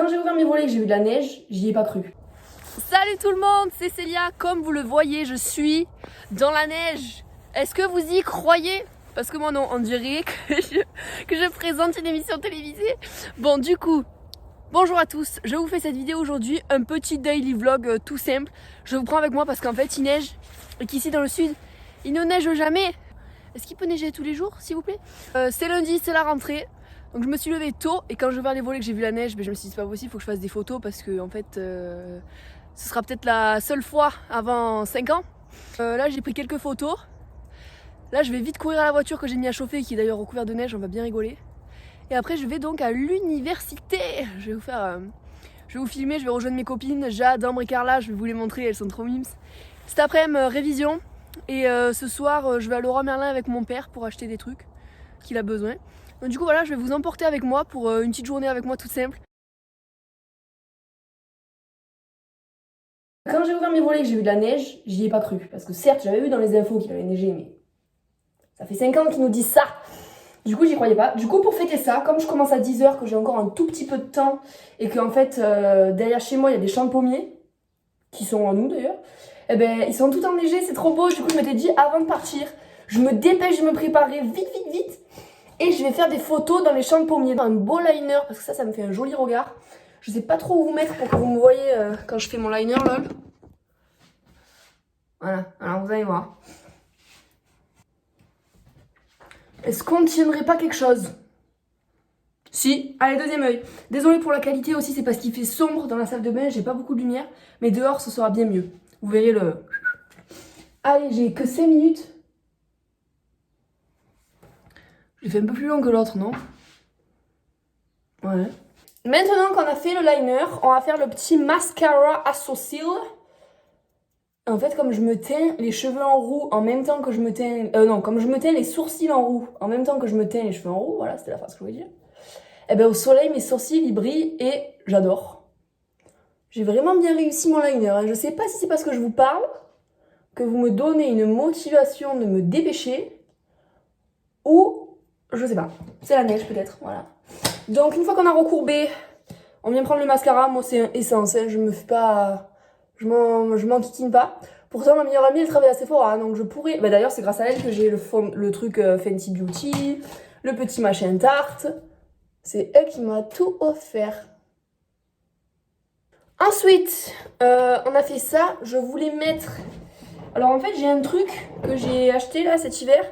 Quand j'ai ouvert mes volets et que j'ai vu de la neige, j'y ai pas cru. Salut tout le monde, c'est Célia. Comme vous le voyez, je suis dans la neige. Est-ce que vous y croyez? Parce que moi non, on dirait que je présente une émission télévisée. Bon, du coup, bonjour à tous. Je vous fais cette vidéo aujourd'hui, un petit daily vlog tout simple. Je vous prends avec moi parce qu'en fait il neige et qu'ici dans le sud, il ne neige jamais. Est-ce qu'il peut neiger tous les jours, s'il vous plaît? C'est lundi, c'est la rentrée. Donc je me suis levée tôt et quand j'ai ouvert les volets que j'ai vu la neige, je me suis dit c'est pas possible, il faut que je fasse des photos parce que en fait ce sera peut-être la seule fois avant 5 ans. Là j'ai pris quelques photos. Là je vais vite courir à la voiture que j'ai mis à chauffer qui est d'ailleurs recouvert de neige, on va bien rigoler. Et après je vais donc à l'université. Je vais vous filmer, je vais rejoindre mes copines Jade, Ambre et Carla, je vais vous les montrer, elles sont trop mimes. Cet après-midi révision et ce soir je vais à Leroy Merlin avec mon père pour acheter des trucs qu'il a besoin. Donc du coup voilà, je vais vous emporter avec moi pour une petite journée avec moi toute simple. Quand j'ai ouvert mes volets et que j'ai vu de la neige, j'y ai pas cru. Parce que certes, j'avais vu dans les infos qu'il avait neigé, mais ça fait 5 ans qu'ils nous disent ça. Du coup, j'y croyais pas. Du coup, pour fêter ça, comme je commence à 10h, que j'ai encore un tout petit peu de temps, et qu'en fait, derrière chez moi, il y a des champs de pommiers, qui sont à nous d'ailleurs, et ben, ils sont tout enneigés, c'est trop beau. Du coup, je m'étais dit, avant de partir, je me dépêche de me préparer vite. Et je vais faire des photos dans les champs de pommiers. Un beau liner, parce que ça me fait un joli regard. Je sais pas trop où vous mettre pour que vous me voyez quand je fais mon liner, lol. Voilà, alors vous allez voir. Est-ce qu'on ne tiendrait pas quelque chose? Si, allez, deuxième œil. Désolée pour la qualité aussi, c'est parce qu'il fait sombre dans la salle de bain, j'ai pas beaucoup de lumière. Mais dehors, ce sera bien mieux. Vous verrez le... Allez, j'ai que 5 minutes. J'ai fait un peu plus long que l'autre, non? Ouais. Maintenant qu'on a fait le liner, on va faire le petit mascara à sourcils. En fait, comme je me teins les cheveux en roux en même temps que je me teins... comme je me teins les sourcils en roux en même temps que je me teins les cheveux en roux, voilà, c'était la phrase que je voulais dire. Et ben au soleil, mes sourcils, ils brillent et j'adore. J'ai vraiment bien réussi mon liner. Hein. Je sais pas si c'est parce que je vous parle, que vous me donnez une motivation de me dépêcher, ou... je sais pas. C'est la neige peut-être, voilà. Donc une fois qu'on a recourbé, on vient prendre le mascara. Moi c'est un essence, hein. Je me fais pas... Je m'enquiquine pas. Pourtant ma meilleure amie elle travaille à Sephora, hein, donc je pourrais... Bah, d'ailleurs c'est grâce à elle que j'ai le truc Fenty Beauty, le petit machin Tarte. C'est elle qui m'a tout offert. Ensuite, on a fait ça. Je voulais mettre... Alors en fait j'ai un truc que j'ai acheté là cet hiver.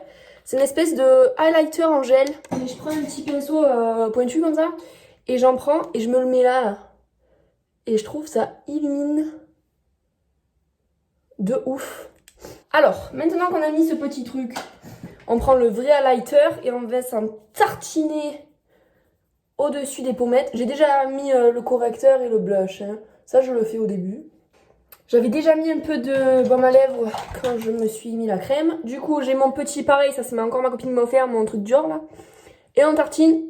C'est une espèce de highlighter en gel. Et je prends un petit pinceau pointu comme ça. Et j'en prends et je me le mets là. Et je trouve ça illumine de ouf. Alors, maintenant qu'on a mis ce petit truc, on prend le vrai highlighter et on va s'en tartiner au-dessus des pommettes. J'ai déjà mis le correcteur et le blush. Hein. Ça, je le fais au début. J'avais déjà mis un peu de baume à lèvres quand je me suis mis la crème. Du coup, j'ai mon petit pareil. Ça, c'est encore ma copine qui m'a offert, mon truc Dior là. Et on tartine.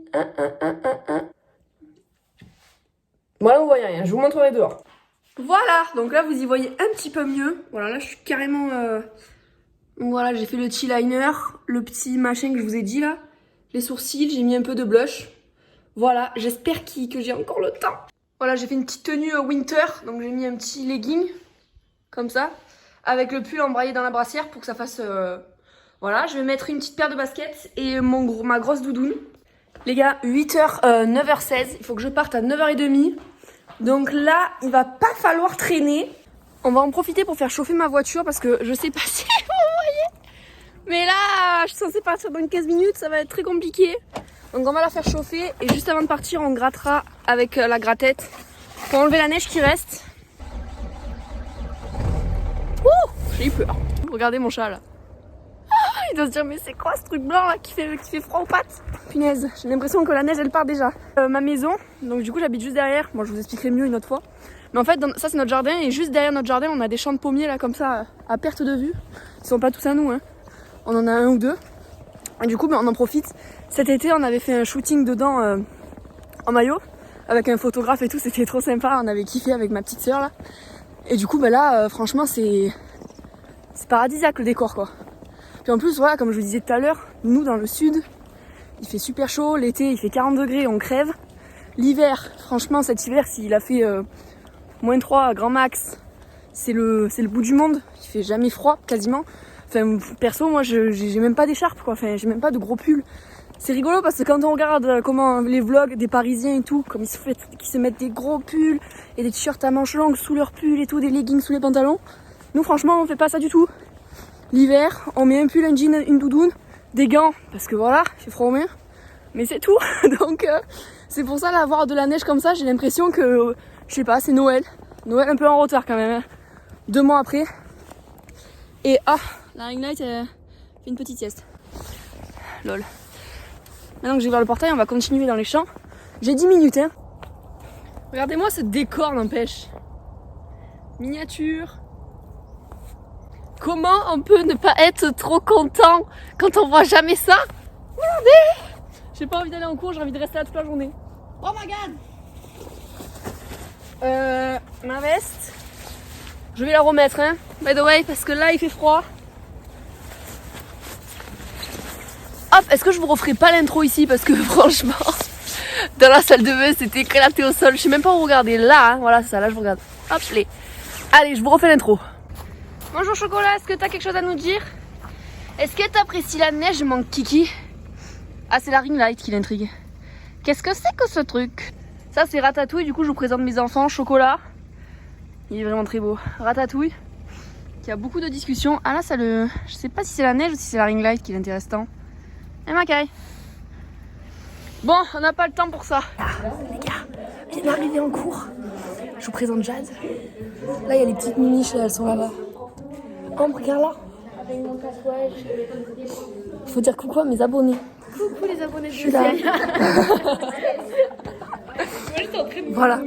Voilà, vous voyez rien. Je vous montrerai dehors. Voilà, donc là vous y voyez un petit peu mieux. Voilà, là je suis carrément... Donc voilà, j'ai fait le petit liner, le petit machin que je vous ai dit là. Les sourcils, j'ai mis un peu de blush. Voilà, j'espère que j'ai encore le temps. Voilà, j'ai fait une petite tenue winter, donc j'ai mis un petit legging, comme ça, avec le pull embrayé dans la brassière pour que ça fasse... Voilà, je vais mettre une petite paire de baskets et ma grosse doudoune. Les gars, 8h, 9h16, il faut que je parte à 9h30. Donc là, il va pas falloir traîner. On va en profiter pour faire chauffer ma voiture parce que je sais pas si vous voyez. Mais là, je suis censée partir dans 15 minutes, ça va être très compliqué. Donc on va la faire chauffer et juste avant de partir, on grattera avec la grattette pour enlever la neige qui reste. Ouh, j'ai eu peur. Regardez mon chat là. Il doit se dire mais c'est quoi ce truc blanc là qui fait froid aux pattes? Punaise, j'ai l'impression que la neige elle part déjà. Ma maison, donc du coup j'habite juste derrière. Bon, je vous expliquerai mieux une autre fois. Mais en fait ça c'est notre jardin et juste derrière notre jardin on a des champs de pommiers là comme ça à perte de vue. Ils sont pas tous à nous hein. On en a un ou deux. Et du coup on en profite. Cet été on avait fait un shooting dedans en maillot avec un photographe et tout, c'était trop sympa. On avait kiffé avec ma petite soeur là. Et du coup là franchement c'est paradisiaque le décor quoi. Puis en plus, voilà, comme je vous disais tout à l'heure, nous dans le sud, il fait super chaud, l'été il fait 40 degrés, on crève. L'hiver, franchement cet hiver s'il a fait -3 grand max, c'est le bout du monde. Il fait jamais froid quasiment. Enfin perso moi j'ai même pas d'écharpe quoi, enfin j'ai même pas de gros pull. C'est rigolo parce que quand on regarde comment les vlogs des Parisiens et tout, comme ils se mettent des gros pulls et des t-shirts à manches longues sous leurs pulls et tout, des leggings sous les pantalons. Nous franchement on fait pas ça du tout. L'hiver on met un pull, un jean, une doudoune, des gants parce que voilà, il fait froid aux mains. Mais c'est tout. Donc c'est pour ça là, avoir de la neige comme ça, j'ai l'impression que je sais pas, c'est Noël. Noël un peu en retard quand même. Hein. 2 mois après. Et la ring light fait une petite sieste. Lol. Maintenant que j'ai ouvert le portail, on va continuer dans les champs. J'ai 10 minutes hein. Regardez-moi ce décor n'empêche. Miniature. Comment on peut ne pas être trop content quand on voit jamais ça? Regardez. J'ai pas envie d'aller en cours, j'ai envie de rester là toute la journée. Oh my god. Ma veste, je vais la remettre hein, by the way, parce que là il fait froid. Hop, est-ce que je vous referai pas l'intro ici parce que franchement, dans la salle de bain c'était éclaté au sol. Je sais même pas où regarder. Là, hein, voilà, c'est ça, là je vous regarde. Hop, allez, je vous refais l'intro. Bonjour Chocolat, est-ce que t'as quelque chose à nous dire? Est-ce que t'apprécies la neige, mon kiki? Ah, c'est la ring light qui l'intrigue. Qu'est-ce que c'est que ce truc? Ça c'est Ratatouille, du coup je vous présente mes enfants. Chocolat, il est vraiment très beau. Ratatouille, qui a beaucoup de discussions. Ah là ça le... Je sais pas si c'est la neige ou si c'est la ring light qui l'intéresse tant. Et Macaille. Bon, on n'a pas le temps pour ça. Les gars, je viens d'arriver en cours. Je vous présente Jade. Là il y a les petites miniches là, elles sont là-bas. Oh regarde là. Avec mon tatouage. Faut dire coucou à mes abonnés. Coucou les abonnés de je suis là. Voilà.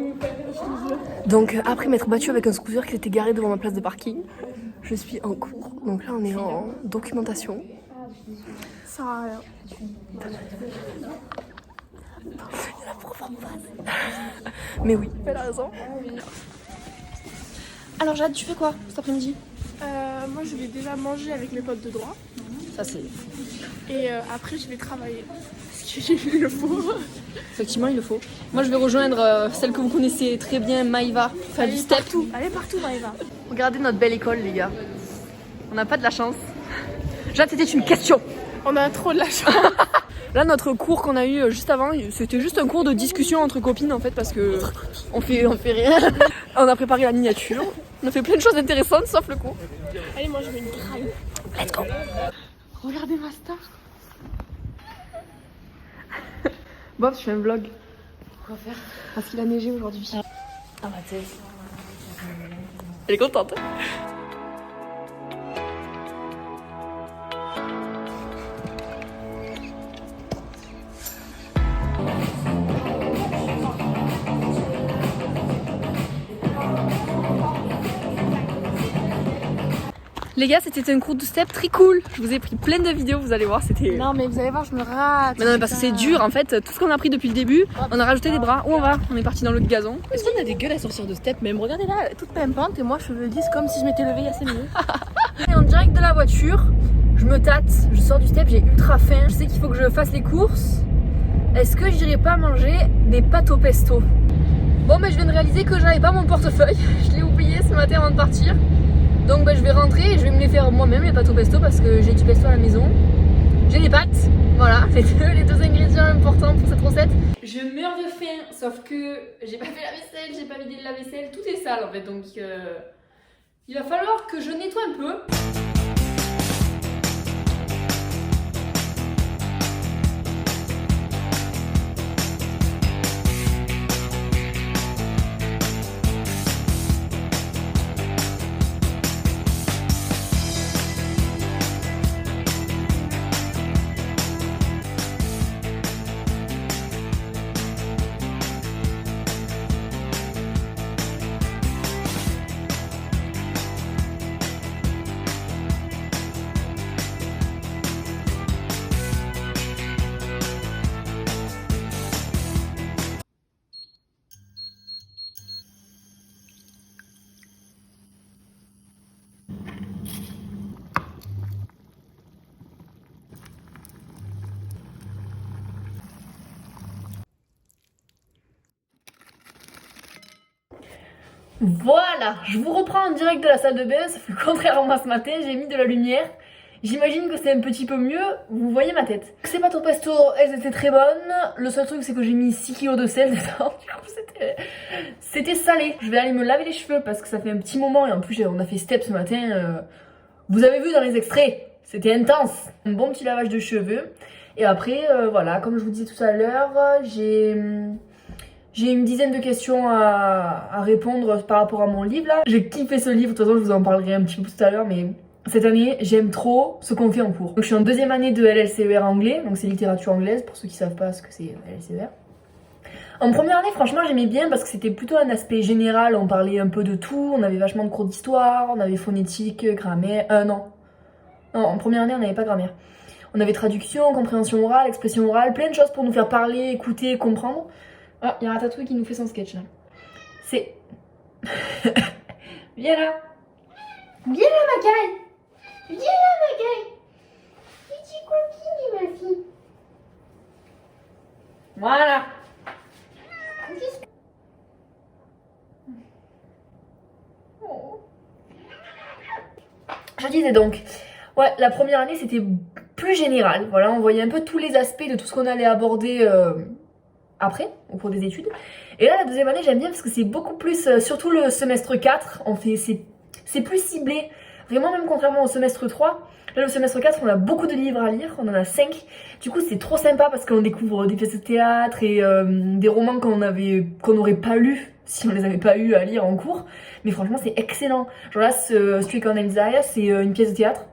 Donc après m'être battue avec un scooter qui s'était garé devant ma place de parking, je suis en cours. Donc là on est en documentation. Ça sert à rien. Il y a la prof en face. Mais oui, elle a raison. Alors Jade, tu fais quoi cet après-midi? Moi je vais déjà manger avec mes potes de droit. Ça c'est... Et après je vais travailler. Parce que il le faut. Effectivement il le faut. Moi je vais rejoindre celle que vous connaissez très bien, Maïva. Enfin du step. Allez partout Maëva. Regardez notre belle école les gars. On n'a pas de la chance. Jade, c'était une question. On a trop de la chance. Là notre cours qu'on a eu juste avant, c'était juste un cours de discussion entre copines en fait parce que on fait rien. On a préparé la miniature, on a fait plein de choses intéressantes sauf le cours. Allez moi je vais une graille. Let's go. Regardez ma star. Bob, je fais un vlog. Quoi faire? Parce qu'il a neigé aujourd'hui. Ah bah t'es... Elle est contente. Les gars, c'était un cours de step très cool. Je vous ai pris plein de vidéos, vous allez voir, c'était... Non mais vous allez voir, je me rate. Mais non, mais parce que c'est dur en fait. Tout ce qu'on a pris depuis le début, on a rajouté des bras. Où on va? On est parti dans le gazon. Est-ce qu'on a des gueules à sortir de step même? Regardez là, toute pimpante et moi je le dis comme si je m'étais levée il y a 5 minutes. Et en direct de la voiture, je me tâte, je sors du step, j'ai ultra faim. Je sais qu'il faut que je fasse les courses. Est-ce que j'irai pas manger des pâtes au pesto? Bon, mais je viens de réaliser que j'avais pas mon portefeuille. Je l'ai oublié ce matin avant de partir. Donc je vais rentrer et je vais me les faire moi-même, les pâtes au pesto, parce que j'ai du pesto à la maison. J'ai les pâtes, voilà, les deux ingrédients importants pour cette recette. Je meurs de faim, sauf que j'ai pas fait la vaisselle, j'ai pas vidé le lave-vaisselle, tout est sale en fait, donc il va falloir que je nettoie un peu. Voilà, je vous reprends en direct de la salle de bain, sauf que contrairement à ce matin, j'ai mis de la lumière. J'imagine que c'est un petit peu mieux, vous voyez ma tête. Ces pâtes au pesto, elles étaient très bonnes. Le seul truc, c'est que j'ai mis 6 kilos de sel dedans. Du coup, c'était salé. Je vais aller me laver les cheveux parce que ça fait un petit moment et en plus, on a fait step ce matin. Vous avez vu dans les extraits, c'était intense. Un bon petit lavage de cheveux. Et après, voilà, comme je vous disais tout à l'heure, j'ai une dizaine de questions à répondre par rapport à mon livre là. J'ai kiffé ce livre, de toute façon je vous en parlerai un petit peu tout à l'heure, mais cette année j'aime trop ce qu'on fait en cours. Donc, je suis en deuxième année de LLCER anglais, donc c'est littérature anglaise pour ceux qui savent pas ce que c'est LLCER. En première année franchement j'aimais bien parce que c'était plutôt un aspect général, on parlait un peu de tout, on avait vachement de cours d'histoire, on avait phonétique, grammaire, non, en première année on n'avait pas grammaire. On avait traduction, compréhension orale, expression orale, plein de choses pour nous faire parler, écouter, comprendre. Ah, il y a Ratatouille qui nous fait son sketch là. C'est... Viens là. Viens là, Macaille. Viens là, Macaille. Petit coquine, ma fille. Voilà. Je disais donc, ouais, la première année c'était plus général. Voilà, on voyait un peu tous les aspects de tout ce qu'on allait aborder après, au cours des études. Et là, la deuxième année, j'aime bien parce que c'est beaucoup plus, surtout le semestre 4, c'est plus ciblé. Vraiment, même contrairement au semestre 3. Là, le semestre 4, on a beaucoup de livres à lire, on en a 5. Du coup, c'est trop sympa parce qu'on découvre des pièces de théâtre et des romans qu'on n'aurait pas lus si on les avait pas eu à lire en cours. Mais franchement, c'est excellent. Genre là, Streak on Elzaya, c'est une pièce de théâtre.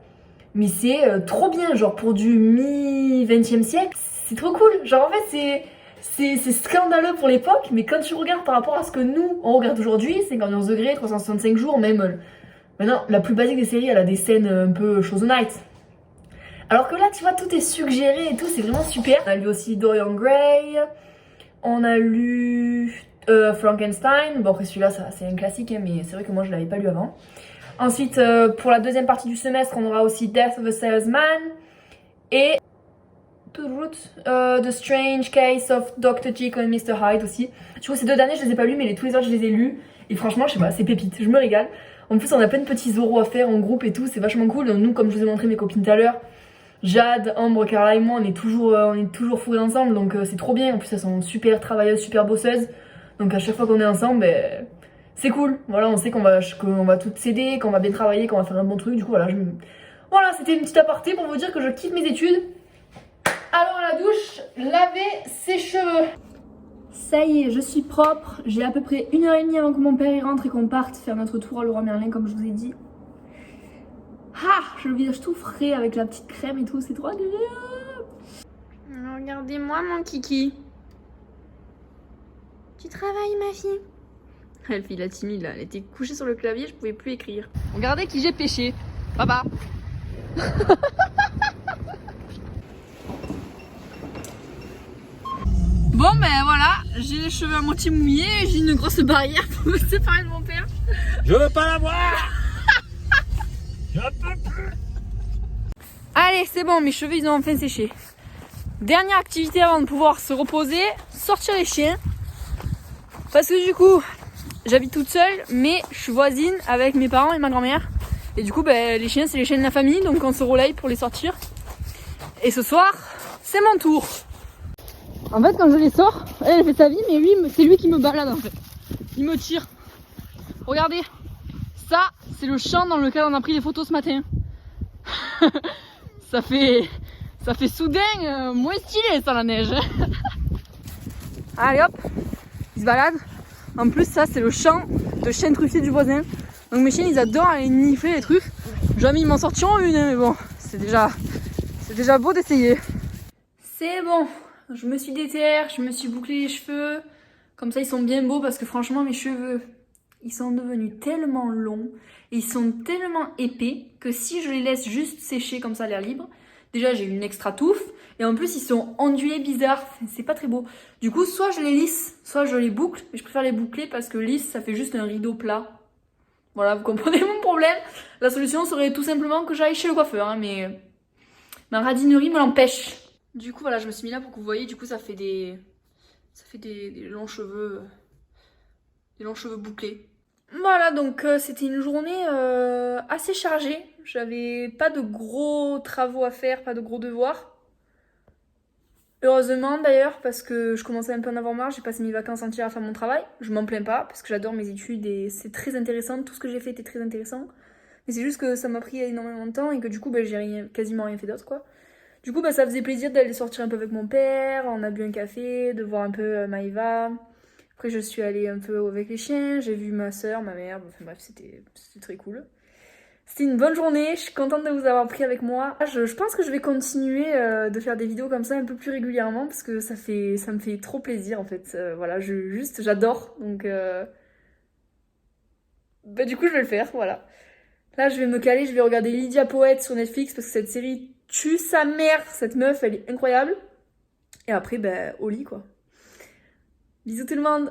Mais c'est trop bien, genre pour du mi-20e siècle, c'est trop cool. Genre en fait, c'est scandaleux pour l'époque, mais quand tu regardes par rapport à ce que nous, on regarde aujourd'hui, 51 degrés, 365 jours, même... Maintenant, la plus basique des séries, elle a des scènes un peu Shows Night. Alors que là, tu vois, tout est suggéré et tout, c'est vraiment super. On a lu aussi Dorian Gray, on a lu Frankenstein. Bon, après celui-là, c'est un classique, hein, mais c'est vrai que moi, je l'avais pas lu avant. Ensuite, pour la deuxième partie du semestre, on aura aussi Death of a Salesman et The Strange Case of Dr. Jekyll and Mr. Hyde aussi. Du coup, ces deux derniers, je les ai pas lus, mais tous les autres, je les ai lus. Et franchement, je sais pas, c'est pépite, je me régale. En plus, on a plein de petits oraux à faire en groupe et tout, c'est vachement cool. Nous, comme je vous ai montré mes copines tout à l'heure, Jade, Ambre, Carla et moi, on est toujours fourrés ensemble, donc c'est trop bien. En plus, elles sont super travailleuses, super bosseuses. Donc à chaque fois qu'on est ensemble, ben, c'est cool. Voilà, on sait qu'on va toutes s'aider, qu'on va bien travailler, qu'on va faire un bon truc. Du coup, voilà, c'était une petite aparté pour vous dire que je kiffe mes études. Alors à la douche, laver ses cheveux. Ça y est, je suis propre. J'ai à peu près 1h30 avant que mon père y rentre et qu'on parte faire notre tour à Leroy Merlin, comme je vous ai dit. Ah, j'ai le visage tout frais avec la petite crème et tout, c'est trop agréable. Regardez-moi mon kiki. Tu travailles ma fille? Elle fait la timide là, elle était couchée sur le clavier, je pouvais plus écrire. Regardez qui j'ai pêché. Papa. Bon ben voilà, j'ai les cheveux à moitié mouillés et j'ai une grosse barrière pour me séparer de mon père. Je veux pas la voir. Je peux plus. Allez, c'est bon, mes cheveux ils ont enfin séché. Dernière activité avant de pouvoir se reposer, sortir les chiens. Parce que du coup, j'habite toute seule, mais je suis voisine avec mes parents et ma grand-mère. Et du coup, ben, les chiens c'est les chiens de la famille, donc on se relaye pour les sortir. Et ce soir, c'est mon tour. En fait, quand je les sors, elle fait sa vie, mais lui, c'est lui qui me balade en fait. Il me tire. Regardez, ça, c'est le champ dans lequel on a pris les photos ce matin. ça fait soudain moins stylé ça la neige. Allez hop, il se balade. En plus, ça, c'est le champ de chiens truffiers du voisin. Donc mes chiens, ils adorent aller nifler les trucs. Jamais ils m'en sortiront une, hein, mais bon, c'est déjà beau d'essayer. C'est bon. Je me suis déterre, je me suis bouclé les cheveux. Comme ça, ils sont bien beaux parce que franchement, mes cheveux, ils sont devenus tellement longs et ils sont tellement épais que si je les laisse juste sécher comme ça à l'air libre, déjà, j'ai une extra touffe et en plus, ils sont ondulés bizarres. C'est pas très beau. Du coup, soit je les lisse, soit je les boucle. Mais je préfère les boucler parce que lisse, ça fait juste un rideau plat. Voilà, vous comprenez mon problème. La solution serait tout simplement que j'aille chez le coiffeur, hein, mais ma radinerie me l'empêche. Du coup, voilà, je me suis mis là pour que vous voyez. Du coup, ça fait des longs cheveux bouclés. Voilà, donc c'était une journée assez chargée. J'avais pas de gros travaux à faire, pas de gros devoirs. Heureusement d'ailleurs, parce que je commençais un peu à en avoir marre, j'ai passé mes vacances entières à faire mon travail. Je m'en plains pas, parce que j'adore mes études et c'est très intéressant. Tout ce que j'ai fait était très intéressant. Mais c'est juste que ça m'a pris énormément de temps et que du coup, quasiment rien fait d'autre, quoi. Du coup, ça faisait plaisir d'aller sortir un peu avec mon père. On a bu un café, de voir un peu Maïva. Après, je suis allée un peu avec les chiens. J'ai vu ma soeur, ma mère. Enfin bref, c'était très cool. C'était une bonne journée. Je suis contente de vous avoir pris avec moi. Je pense que je vais continuer de faire des vidéos comme ça un peu plus régulièrement parce que ça me fait trop plaisir en fait. Voilà, j'adore. Donc, du coup, je vais le faire. Voilà. Là, je vais me caler. Je vais regarder Lydia Poète sur Netflix parce que cette série tue sa mère. Cette meuf, elle est incroyable. Et après, au lit quoi. Bisous tout le monde!